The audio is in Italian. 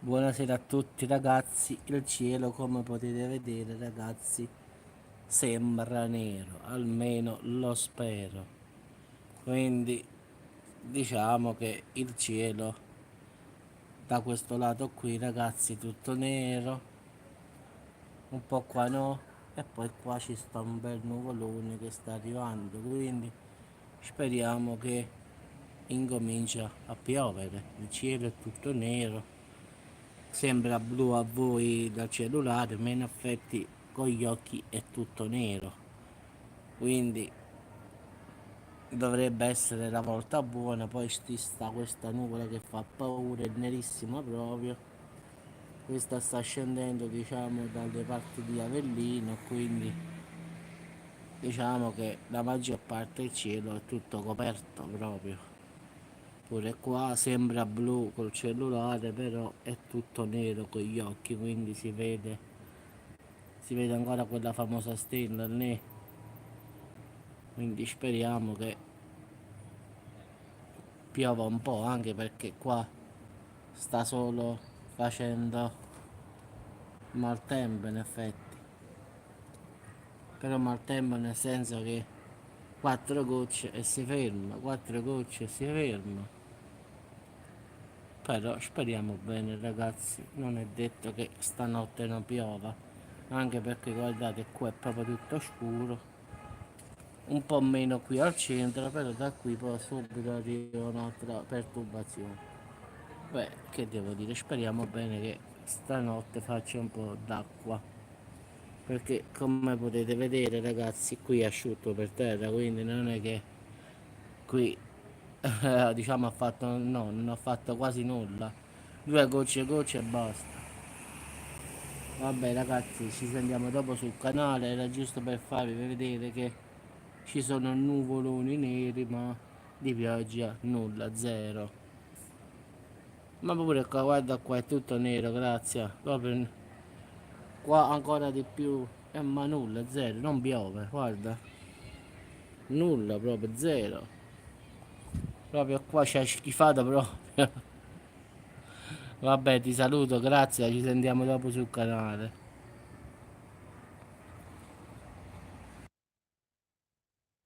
Buonasera a tutti ragazzi, il cielo come potete vedere ragazzi sembra nero, almeno lo spero. Quindi diciamo che il cielo da questo lato qui ragazzi tutto nero, un po' qua no, e poi qua ci sta un bel nuvolone che sta arrivando, quindi speriamo che incomincia a piovere. Il cielo è tutto nero, sembra blu a voi dal cellulare, ma in effetti con gli occhi è tutto nero, quindi dovrebbe essere la volta buona. Poi ci sta questa nuvola che fa paura, è nerissima proprio. Questa sta scendendo diciamo dalle parti di Avellino, quindi diciamo che la maggior parte del cielo è tutto coperto proprio. Pure qua sembra blu col cellulare, però è tutto nero con gli occhi, quindi si vede ancora quella famosa stella lì, quindi speriamo che piova un po', anche perché qua sta solo facendo maltempo in effetti, però maltempo nel senso che 4 gocce e si ferma, 4 gocce e si ferma. Però speriamo bene ragazzi, non è detto che stanotte non piova, anche perché guardate qua è proprio tutto scuro, un po' meno qui al centro, però da qui poi subito arriva un'altra perturbazione. Beh, che devo dire, speriamo bene che stanotte faccia un po' d'acqua, perché come potete vedere ragazzi qui è asciutto per terra, quindi non è che qui diciamo ha fatto, no, non ha fatto quasi nulla, 2 gocce e basta. Vabbè ragazzi, ci sentiamo dopo sul canale, era giusto per farvi vedere che ci sono nuvoloni neri, ma di pioggia nulla, zero. Ma pure qua, guarda qua, è tutto nero, grazie. Proprio qua ancora di più, ma nulla, zero, non piove, guarda. Nulla, proprio zero. Proprio qua c'è schifato proprio. Vabbè, ti saluto, grazie, ci sentiamo dopo sul canale.